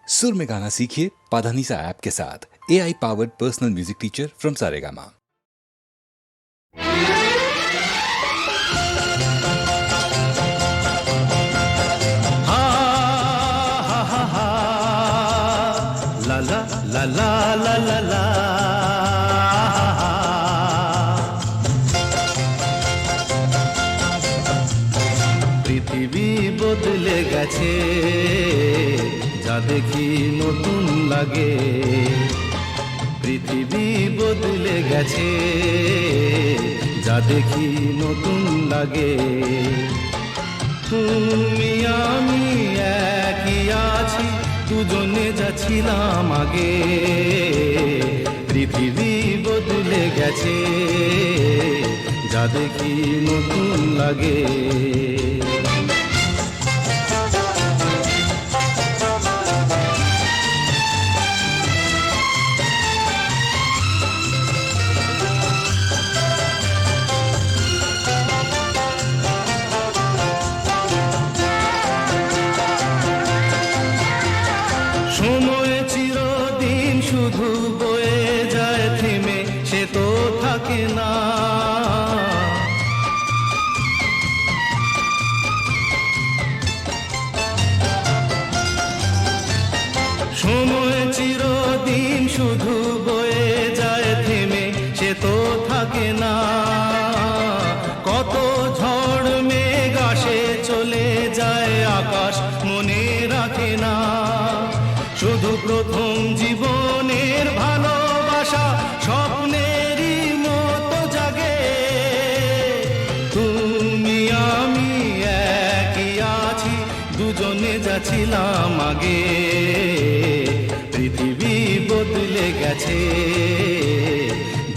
सुर में गाना सीखिए पाधानीसा ऐप के साथ। AI powered personal music teacher from Saregama. ला ला ला ला ला ला ला। পৃথিবী বদলে গেছে, যা দেখি নতুন লাগে। পৃথিবী বদলে গেছে, যা দেখি নতুন লাগে। তুমি আমি একই আছি, দুজনে যাচ্ছিলাম আগে। পৃথিবী বদলে গেছে, যা দেখি নতুন লাগে। সময় চিরদিন শুধু বয়ে যায় থেমে, সে তো থাকে না। সময় চিরদিন শুধু বয়ে যায় থেমে, সে তো থাকে না। কত ঝড় মেঘ আসে চলে যায়, আকাশ মনে রাখে না। শুধু প্রথম জীবনের ভালোবাসা স্বপ্নেরই মতো জাগে। তুমি আমি একই আছি, দুজনে যাচ্ছিলাম আগে। পৃথিবী বদলে গেছে,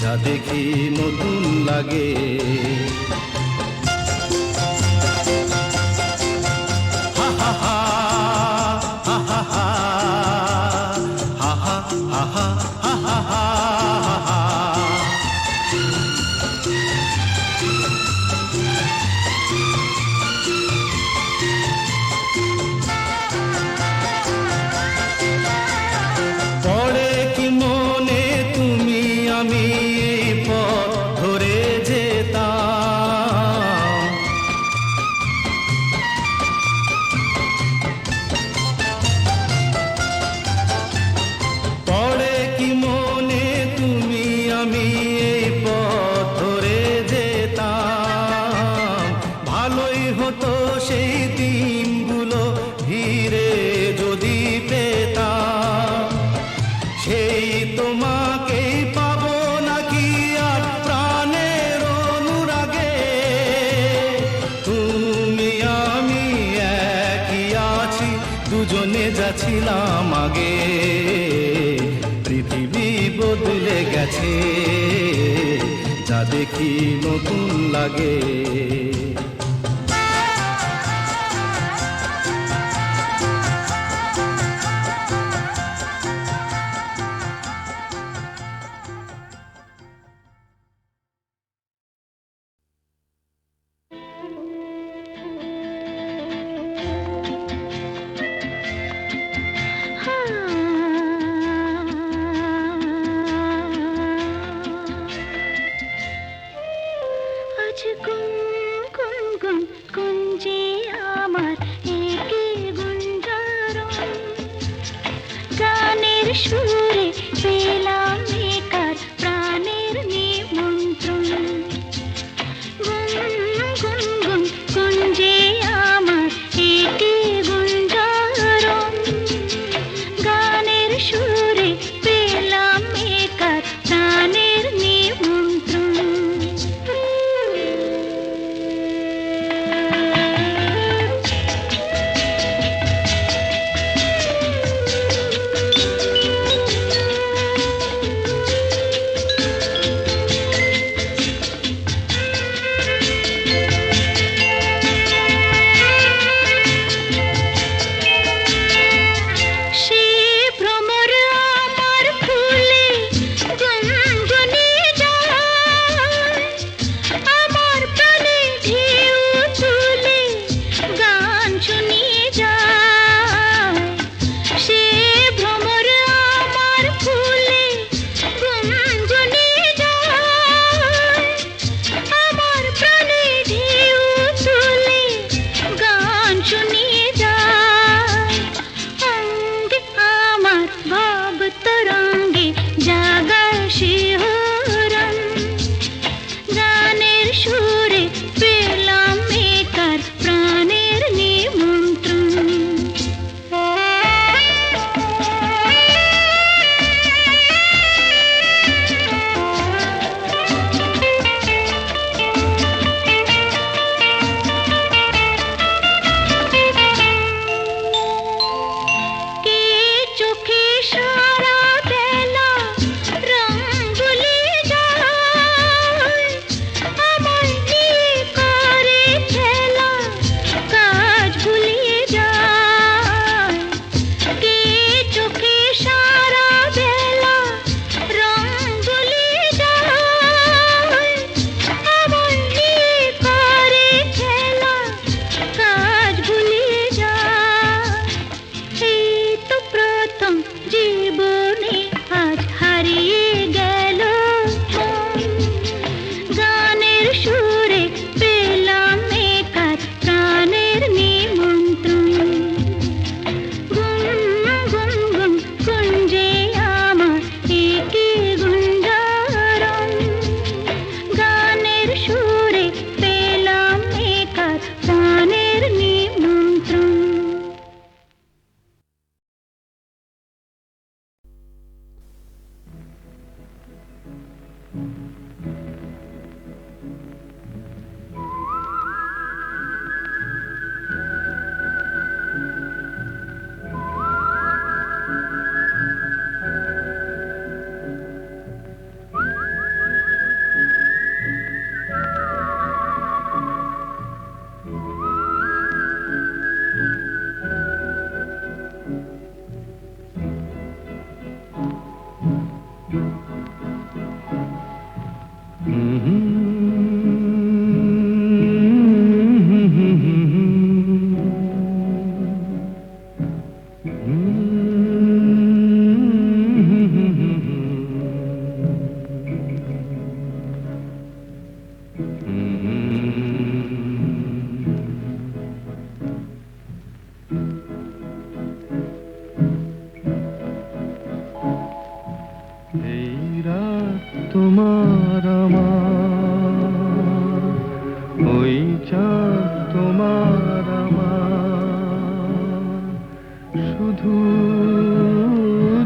যা দেখি নতুন লাগে। হা হা হা হা হা হা হা হা হা হা হা। পড়ে কি মনে তুমি আমি এই পথ ধরে যেতাম। পড়ে কি মনে তুমি আমি এই পথ ধরে যেতাম। ভালোই হতো সেই দিনগুলো ধীরে যদি পেতাম। সেই তোমাকেই পাবো নাকি আর প্রাণের অনুরাগে। তুমি আমি একই আছি, দুজনে যাচ্ছিলাম আগে। পৃথিবী বদলে গেছে, যা দেখি নতুন লাগে। আজ গুন গুন গুন গুঞ্জে আমার একে গুঞ্জারণ। গানের সুরে পেলাম একার প্রাণের নিমন্ত্রণ। গুন গুন গুন গুঞ্জে আমার একে গুঞ্জারণ। গানের সুরে পেলাম একার প্রাণের নিমন্ত্রণ। ছিলাম জীবনে আজ হারিয়ে গেল মন। গানের সুরে পেলাম একার প্রাণের নিমন্ত্রণ। গুন গুন গুন কুঞ্জে আমার একে গুঞ্জারণ। গানের সুরে পেলাম একার প্রাণের নিমন্ত্রণ। তোমার আমার, ওই চাঁদ তোমার আমার, শুধু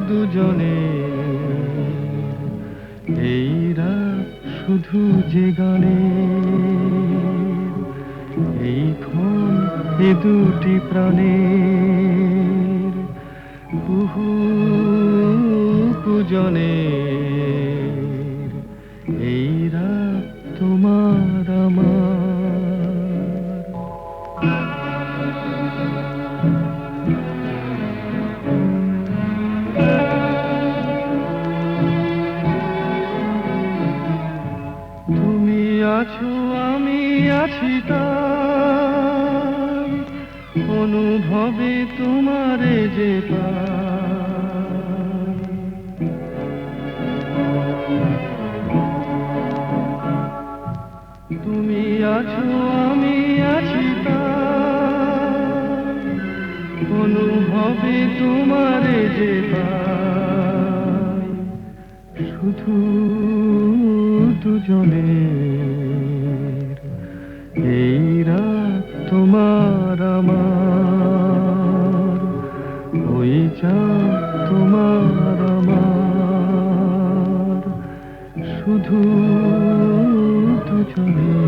দুজনে এই রাত শুধু যে গানে, এই ক্ষণ এ দুটি প্রাণের বহু পূজনে, এই রাত তোমার আমার। তুমি আছো আমি আছি তাই, অনুভবে তোমারে যে পাই। তুমি আছো আমি আছি তাই, অনুভবে তোমারে যে পাই। শুধু দুজনের এই রাত তোমার আমার, ওই চাঁদ তোমার আমার, শুধু দুজনের।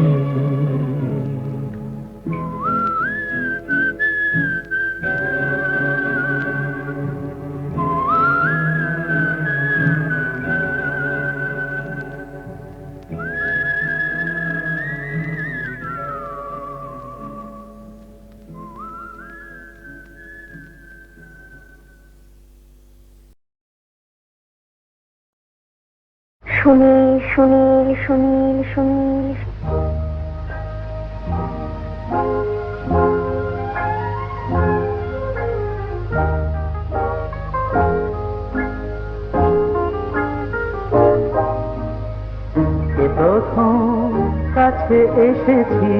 সুনীল সুনীল সুনীল সুনীল, কে প্রথম কাছে এসেছি,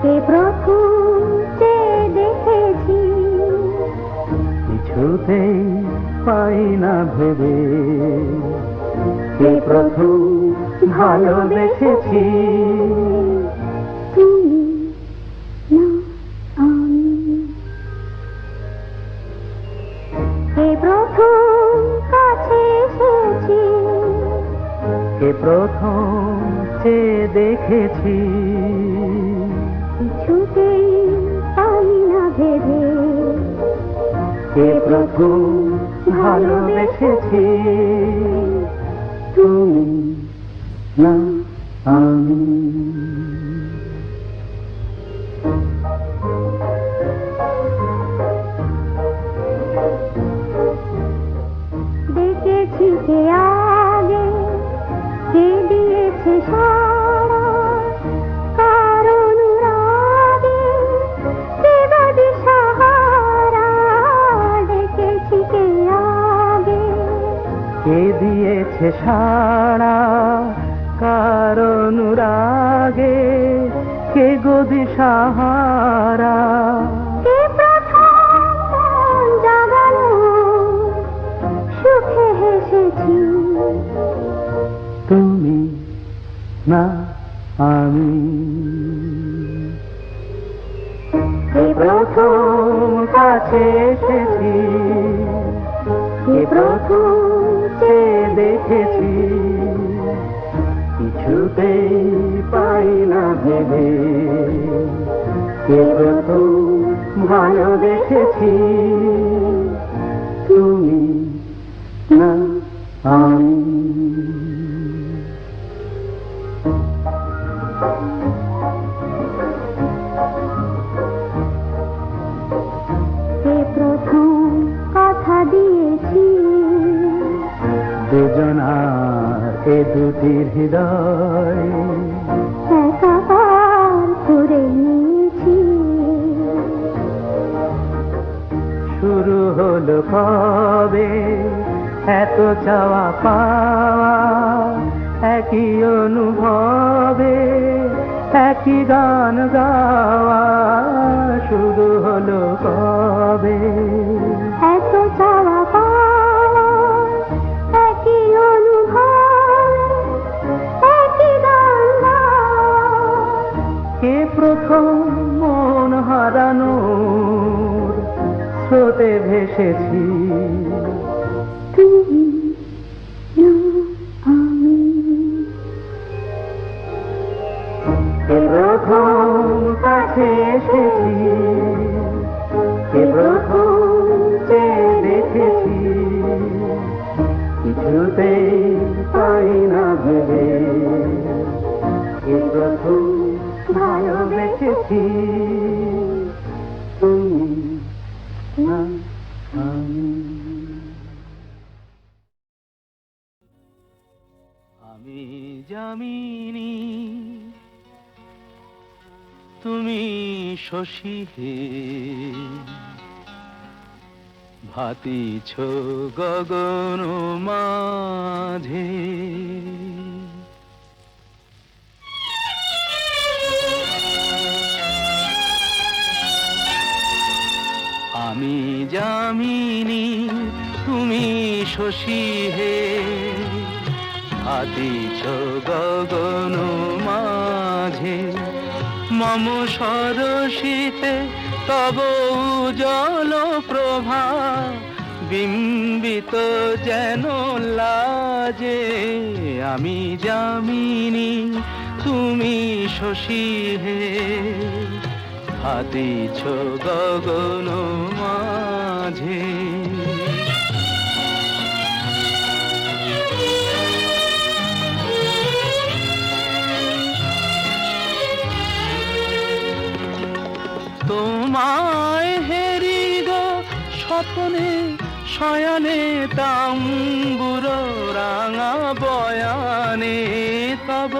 কে প্রথম চেয়ে দেখেছি, কিছুতেই পাই না ভেবে, কে প্রথম ভালোবেসেছি। তুমি না আমি, কে প্রথম কাছে এসেছি, কে প্রথম চেয়ে দেখেছি, কিছুতেই পাই না ভেবে, কে প্রথম ভালোবেসেছি। তুমি না আমি। দেখেছি কে আগে, কে দিয়েছে সারা, কারণ রাগে কে বাদে সাহারা। দেখেছি সাড়া কারো অনুরাগে কে গো দিশাহারা কে প্রথম মন জাগালো সুখে হেসেছি তুমি না আমি কে প্রথম কাছে এসেছি কে প্রথম চেয়ে দেখেছি কিছুতেই পাই না ভেবে কে প্রথম ভালোবেসেছি তুমি না আমি কে প্রথম কথা দিয়েছি দুজনার এ দুটি হৃদয় একাকার করে নিয়েছি শুরু হলো কবে এত চাওয়া পাওয়া একই অনুভবে একই গান গাওয়া শুরু হলো কবে এত চাওয়া পাওয়া একই অনুভব একই গান গাওয়া। কে প্রথম মন হারানোর স্রোতে ভেসেছি তুমি না আমি কে প্রথম কাছে এসেছি কে প্রথম চেয়ে দেখেছি কিছুতেই পাই না ভেবে কে প্রথম ভালোবেসেছি তুমি না আমি আমি জামিনী তুমি শশী হে ভাতিছ গগন মাঝে আমি জামিনী তুমি শশী হে ভাতিছ গগন মাঝে মম সরসিতে তব উজ্জ্বল প্রভা বিম্বিত যেন লাজে আমি জামিনী তুমি শশী হে ভাতিছ গগন মাঝে তোমায় হেরি গো স্বপ্নে শয়নে তাম্বুর রাঙা বয়ানে তব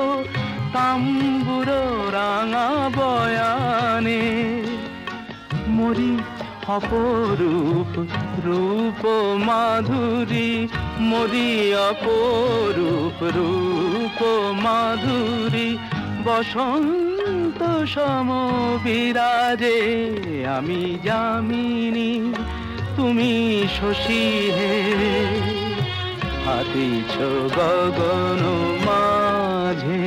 তাম্বুর রাঙা বয়ানে মরি অপরূপ রূপ মাধুরী মরি অপরূপ রূপ মাধুরী বসন্ত সম বিরাজে আমি জামিনী তুমি শশী হে ভাতিছ গগন মাঝে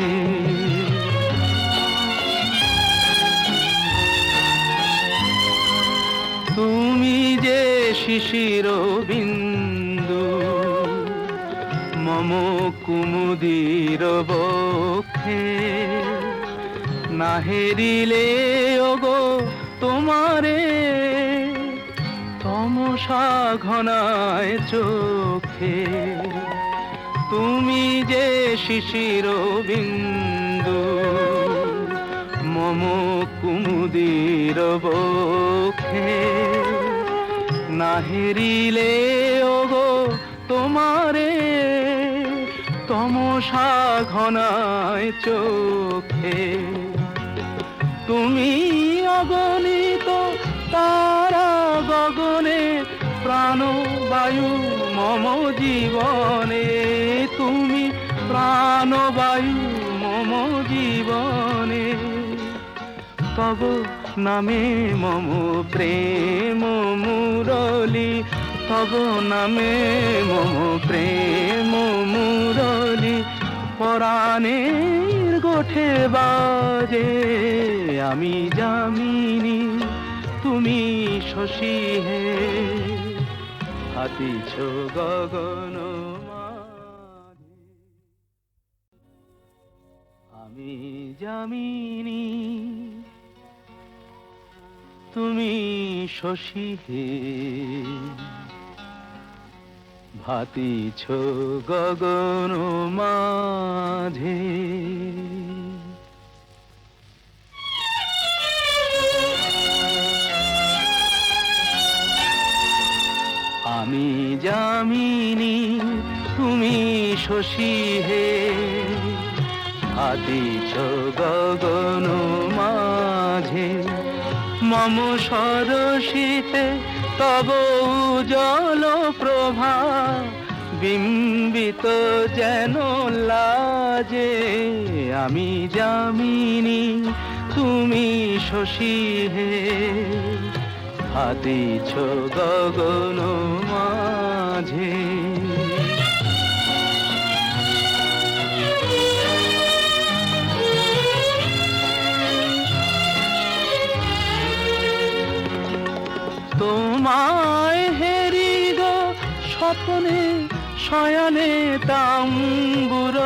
তুমি যে শিশির বিন্দু মম কুমুদির বক্ষে না হেরিলে ওগো তোমারে তমসা ঘনায় চোখে তুমি যে শিশির বিন্দু মম কুমুদির বক্ষে না হেরিলে ওগো তোমারে তমসা ঘনায় চোখে তুমি অগণিত তারা গগনে প্রাণ বায়ু মম জীবনে তুমি প্রাণবায়ু মম জীবনে তব নামে মম প্রেম মুরলি তব নামে মম প্রেম মুরলি পরাণের গোঠে বাজে আমি যামিনী তুমি শশী হে হাতিছ গগন মাঝে আমি যামিনী তুমি শশী হে ভাতিছ গগন মাঝে আমি যামিনী তুমি শশী হে ভাতিছ গগন মাঝে মম সরসিতে তব উজ্জ্বল প্রভা বিম্বিত যেন লাজে আমি যামিনী তুমি শশী হে ভাতিছ গগন মাঝে তোমায় হেরি গো স্বপ্নে শয়নে তাম্বুর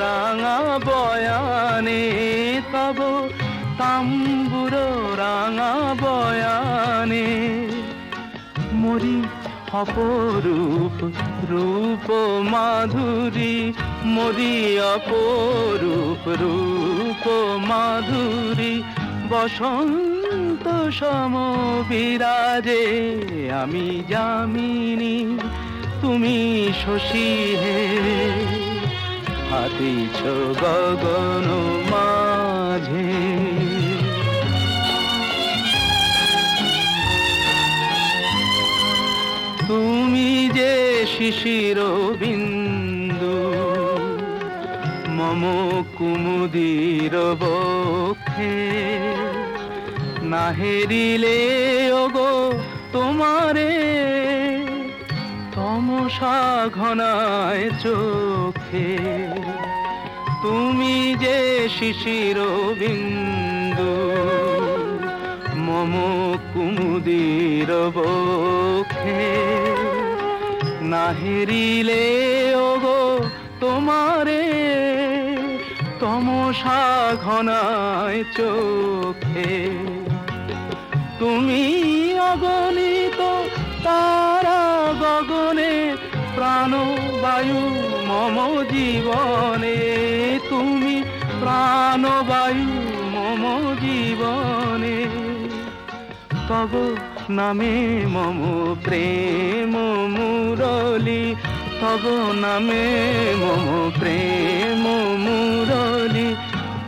রাঙা বয়ানে তব তাম্বুর রাঙা বয়ানে মরি অপরূপ রূপ মাধুরী মরি অপরূপ রূপ মাধুরী বসন্ত সম বিরাজে আমি যামিনী তুমি শশী হে হাতিছ গগন মাঝে তুমি যে শিশির বিন্দু মম কুমুদির বক্ষে না হেরিলে ওগো তোমারে তমসা ঘনায় চোখে তুমি যে শিশির বিন্দু মম কুমুদির বক্ষে না হেরিলে ওগো তোমারে তমসা ঘনায় চোখে তুমি অগণিত তারা গগনে প্রাণবায়ু মম জীবনে তুমি প্রাণবায়ু মম জীবনে তব নামে মম প্রেম মুরলি তব নামে মম প্রেম মুরলি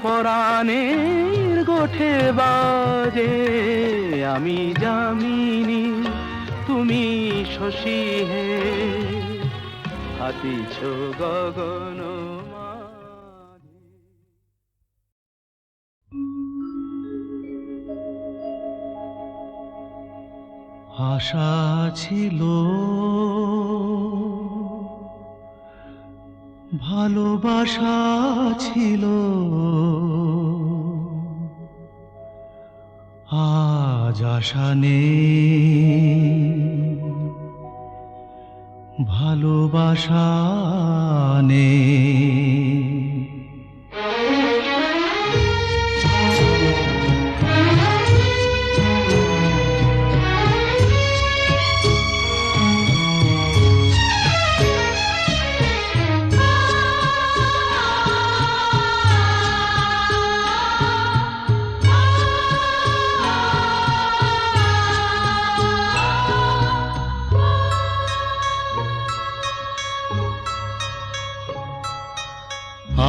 পরাণের গোঠে বাজে আমি যামিনী তুমি শশী হে হাতিছ গগন মাঝে আশা ছিল ভালোবাসা ছিল আজ আশা নেই ভালোবাসা নেই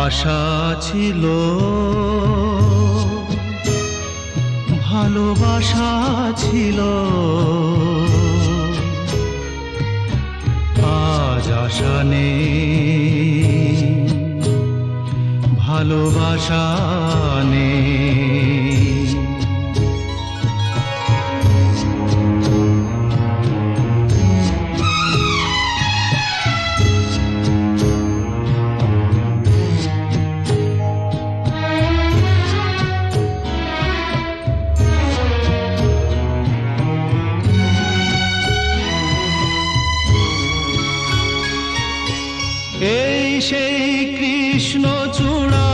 আশা ছিল ভালোবাসা ছিল আজ আশা নেই ভালোবাসা নেই। এই সেই কৃষ্ণ চূড়া,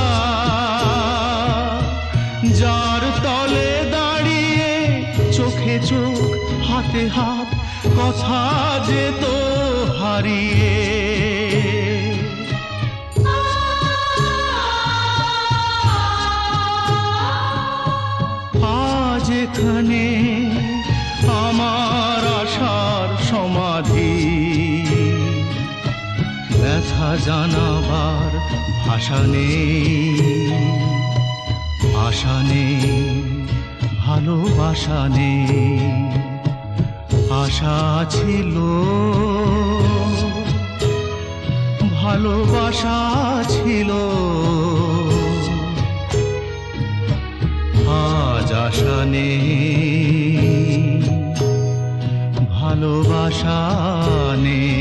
যার তলে দাঁড়িয়ে চোখে চোখ হাতে হাত কথা যেত হারিয়ে। আজ এখানে আমার আশার সমাধি, ব্যথা জানাবার ভাষা নেই, আশা নেই, ভালোবাসা নেই। আশা ছিল, ভালোবাসা ছিল, আজ আশা নেই, ভালোবাসা নেই।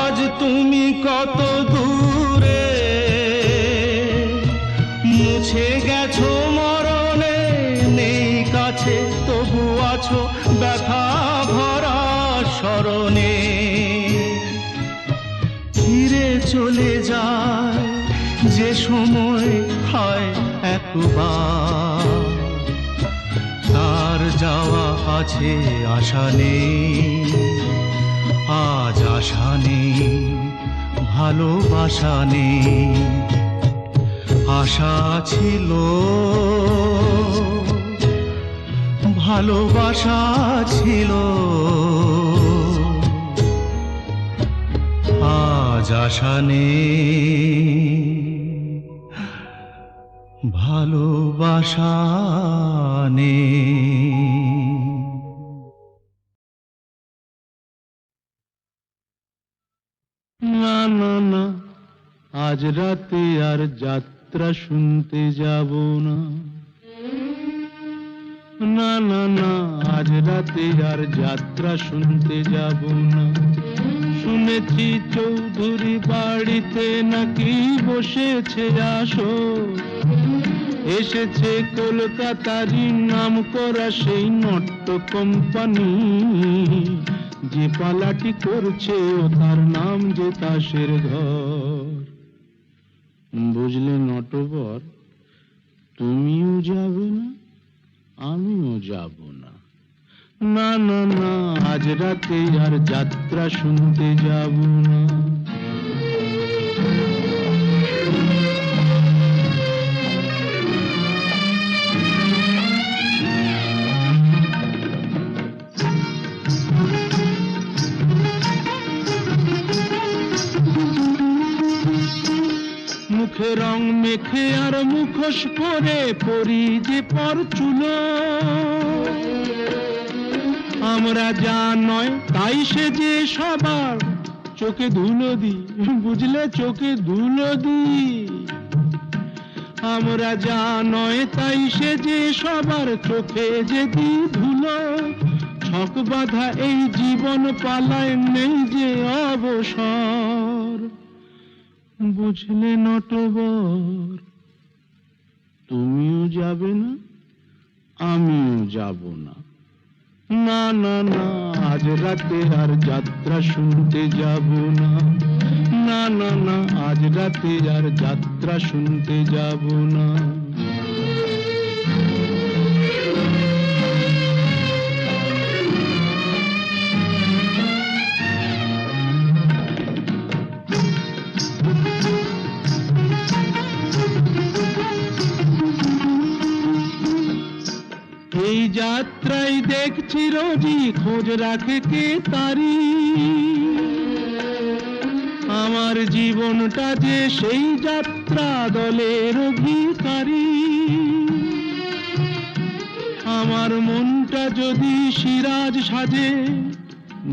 আজ তুমি কত দূরে, মুছে গেছো মরণে, নেই কাছে তবু আছো ব্যথা ভরা স্মরণে। ফিরে চলে যায় যে সময় হয় একবার, তার যাওয়া আছে আশা নেই, আজ আশা নেই, ভালোবাসা নেই। আশা ছিল, ভালোবাসা ছিল, আজ আশা নেই, ভালোবাসা নেই। না না না, আজ রাতে আর যাত্রা শুনতে যাব না। না না না, আজ রাতে আর যাত্রা শুনতে যাব না। শুনেছি চৌধুরী বাড়িতে নাকি বসেছে আসর, এসেছে কলকাতারই নাম করা সেই নট্য কোম্পানি, যে পালাটি করছে ও তার নাম যে তাসের ঘর। বুঝলে নটবর, তুমিও যাবে না, আমিও যাব না। না না না, আজ রাতে আর যাত্রা শুনতে যাব না। মুখে রং মেখে আর মুখোশ পরে পরি যে পর চুলো, আমরা যা নয় তাই সে যে সবার চোখে ধুলো দিই। বুঝলে, চোখে ধুলো দিই। আমরা যা নয় তাই সে যে সবার চোখে যে দি ধুলো। ছক বাঁধা এই জীবন পালায় নেই যে অবসর। বুঝলে নটবর, তুমিও যাবে না, আমিও যাব না। না না না, আজ রাতে আর যাত্রা শুনতে যাব না। না না না, আজ রাতে আর যাত্রা শুনতে যাব না। এই যাত্রায় দেখছি রোজই খোঁজ রাখে কে তারি, আমার জীবনটা যে সেই যাত্রা দলের অধিকারী। আমার মনটা যদি সিরাজ সাজে,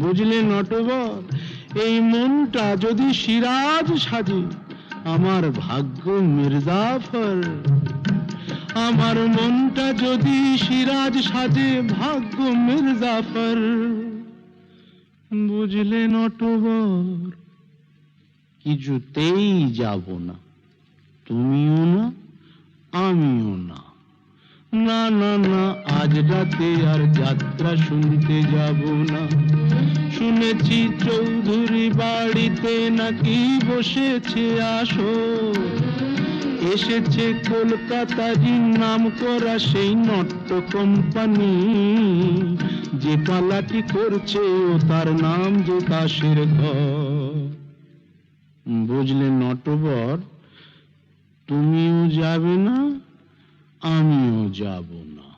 বুঝলে নটবর, এই মনটা যদি সিরাজ সাজে, আমার ভাগ্য মির্জাফর। আমার মনটা যদি সিরাজ সাজে, ভাগ্য মির্জাফর। বুঝলে নটবর, কিছুতেই যাব না, তুমিও না আমিও না। না না না, আজ রাতে আর যাত্রা শুনতে যাব না। শুনেছি চৌধুরী বাড়িতে নাকি বসেছে আসর, এসেছে কলকাতারই নাম করা সেই নট্য কোম্পানি, যে পালাটি করছে ও তার নাম যে তাসের ঘর। বুঝলে নটবর, তুমিও যাবে না আমিও যাব না।